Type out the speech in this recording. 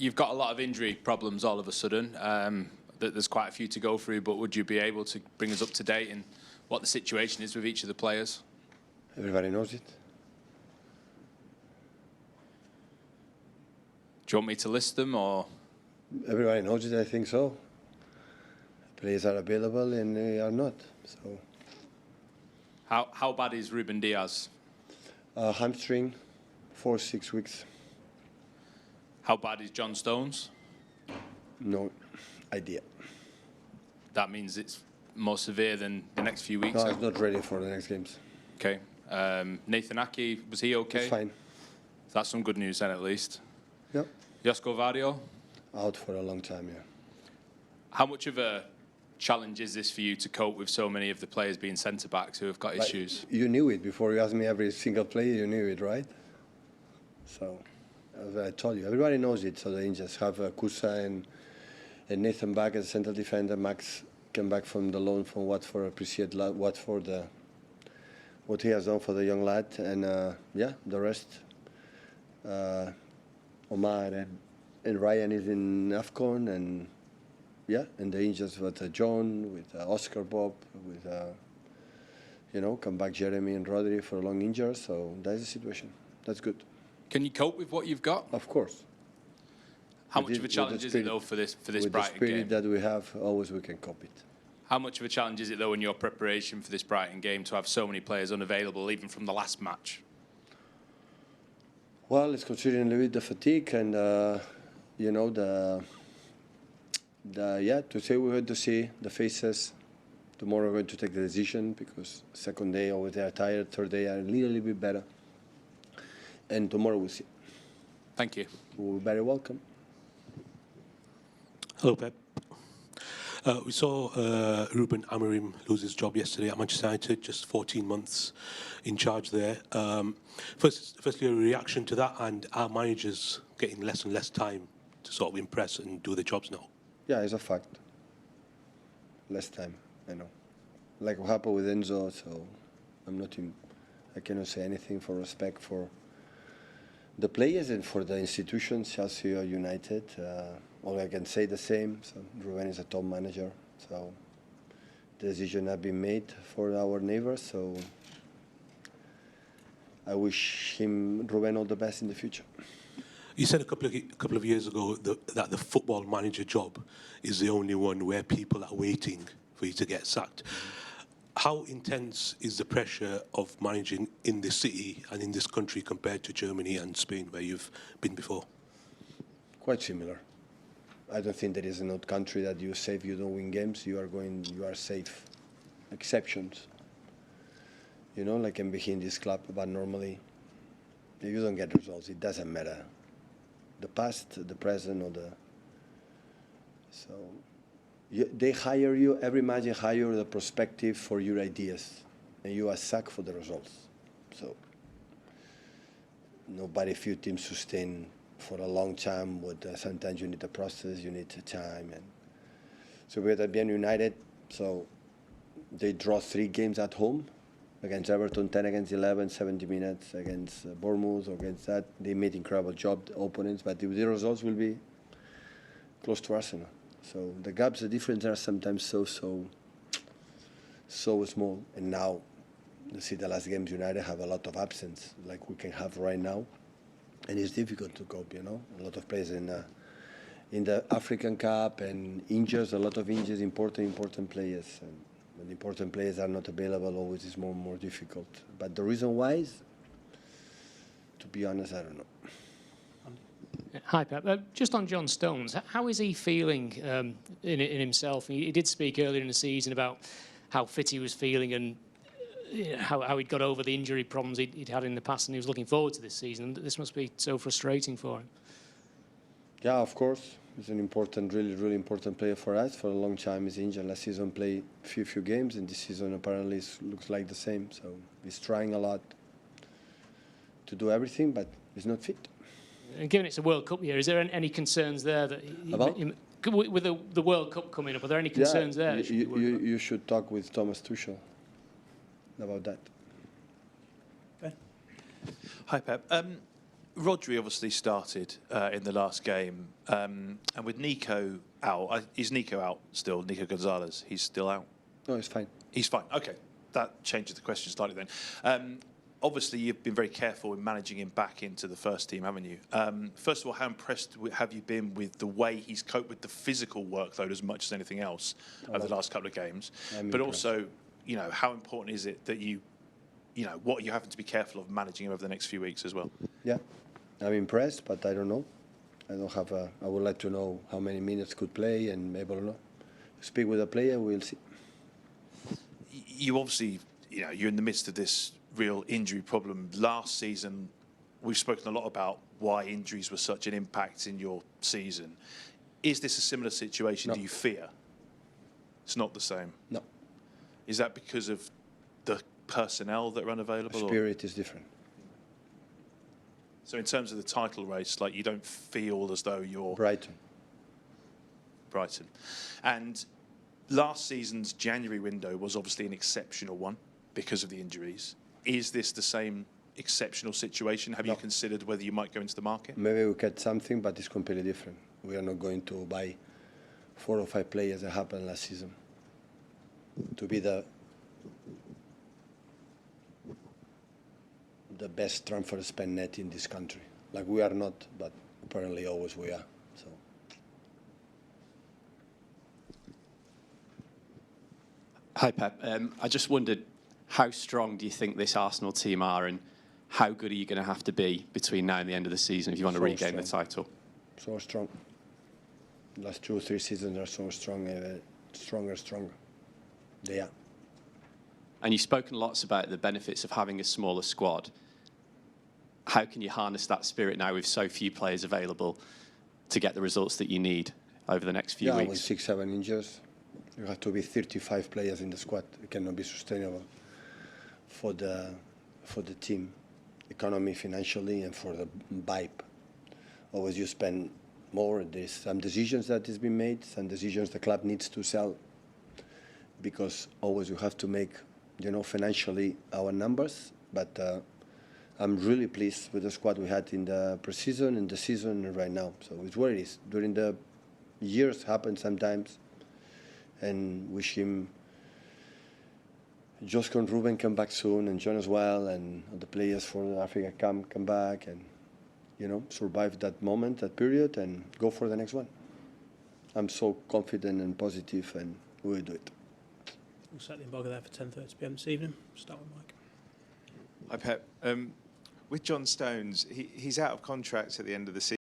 You've got a lot of injury problems all of a sudden. There's quite a few to go through, but would you be able to bring us up to date in what the situation is with each of the players? Everybody knows it. Do you want me to list them, or? Everybody knows it, I think so. Players are available and they are not. So. How bad is Ruben Diaz? Hamstring, 4-6 weeks. How bad is John Stones? No idea. That means it's more severe than the next few weeks? No, he's not ready for the next games. Okay. Nathan Aki, was he okay? He's fine. That's some good news then, at least. Yep. Josko Vadio? Out for a long time, yeah. How much of a challenge is this for you to cope with so many of the players being centre-backs who have got issues? You knew it before you asked me every single player, you knew it, right? So, as I told you, everybody knows it. So they just have Kusa and Nathan back as central defender. Max came back from the loan from Watford. Appreciate Watford, what he has done for the young lad. And yeah, the rest, Omar and Ryan is in AFCON, and yeah, and the injuries with John, with Oscar Bob, with come back Jeremy and Rodri for a long injury. So that's the situation. That's good. Can you cope with what you've got? Of course. How much of a challenge is it though for this Brighton game? With the spirit that we have, always we can cope it. How much of a challenge is it though in your preparation for this Brighton game to have so many players unavailable, even from the last match? Well, it's considering a little bit the fatigue and to say we had to see the faces. Tomorrow we're going to take the decision because second day always they are tired, third day are a little bit better. And tomorrow we'll see. Thank you. You're very welcome. Hello, Pep. We saw Ruben Amorim lose his job yesterday at Manchester United, just 14 months in charge there. Firstly, a reaction to that, and our managers getting less and less time to sort of impress and do their jobs now? Yeah, it's a fact. Less time, I know. Like what happened with Enzo, so I cannot say anything for respect for the players and for the institutions, Chelsea or United. Only I can say the same. So Ruben is a top manager, so the decision has been made for our neighbors. So I wish Ruben all the best in the future. You said a couple of years ago that the football manager job is the only one where people are waiting for you to get sacked. How intense is the pressure of managing in this city and in this country compared to Germany and Spain, where you've been before? Quite similar. I don't think there is another country that you say if you don't win games, you are safe. Exceptions. Like in behind this club, but normally, if you don't get results, it doesn't matter. The past, the present, or they hire you, every match they hire the perspective for your ideas, and you are sacked for the results. So nobody, few teams sustain for a long time, but sometimes you need the process, you need the time. And so we had been United, so they draw 3 games at home, against Everton, 10 against 11, 70 minutes against Bournemouth, against that. They made incredible job, the opponents, but the results will be close to Arsenal. So the gaps, the difference are sometimes so small. And now, you see the last games United have a lot of absence, like we can have right now. And it's difficult to cope, A lot of players in the African Cup and injuries, a lot of injuries, important players. And when important players are not available, always is more difficult. But the reason why is, to be honest, I don't know. Hi, Pep. Just on John Stones, how is he feeling in himself? He did speak earlier in the season about how fit he was feeling and how he'd got over the injury problems he'd had in the past, and he was looking forward to this season. This must be so frustrating for him. Yeah, of course. He's an important, really important player for us. For a long time, he's injured. Last season, played few games, and this season apparently looks like the same. So he's trying a lot to do everything, but he's not fit. And given it's a World Cup year, is there any concerns there that with the World Cup coming up? Are there any concerns there? You should talk with Thomas Tuchel about that. Ben. Hi, Pep. Rodri obviously started in the last game, and with Nico out, is Nico out still? Nico Gonzalez, he's still out? No, it's fine. He's fine. Okay, that changes the question slightly then. Obviously, you've been very careful in managing him back into the first team, haven't you? First of all, how impressed have you been with the way he's coped with the physical workload as much as anything else over the last couple of games? But also, you know, how important is it that you know, what you're having to be careful of managing him over the next few weeks as well? Yeah, I'm impressed, but I don't know. I don't have a. I would like to know how many minutes could play and maybe or not. Speak with the player, we'll see. You obviously, you know, you're in the midst of this real injury problem. Last season, we've spoken a lot about why injuries were such an impact in your season. Is this a similar situation? No. Do you fear? It's not the same. No. Is that because of the personnel that are unavailable? The spirit is different. So in terms of the title race, like, you don't feel as though you're Brighton. And last season's January window was obviously an exceptional one because of the injuries. Is this the same exceptional situation? Have you considered whether you might go into the market? Maybe we get something, but it's completely different. We are not going to buy 4 or 5 players that happened last season to be the best transfer spend net in this country. Like, we are not, but apparently always we are. So. Hi, Pep. I just wondered, how strong do you think this Arsenal team are, and how good are you going to have to be between now and the end of the season if you want to regain the title? So strong. Last 2 or 3 seasons are so strong, stronger. They are. And you've spoken lots about the benefits of having a smaller squad. How can you harness that spirit now with so few players available to get the results that you need over the next few weeks? With 6, 7 injuries, you have to be 35 players in the squad. It cannot be sustainable for the team, economy, financially, and for the vibe. Always you spend more. There's some decisions that has been made, some decisions the club needs to sell, because always you have to make, you know, financially our numbers. But I'm really pleased with the squad we had in the pre-season, in the season, and right now. So it's what it is. During the years happen sometimes, and wish him, Josko and Ruben come back soon, and John as well, and the players for Africa come back, and, you know, survive that moment, that period, and go for the next one. I'm so confident and positive, and we will do it. We'll set the embargo there for 10:30 p.m. this evening. Start with Mike. Hi, Pep. With John Stones, he's out of contract at the end of the season.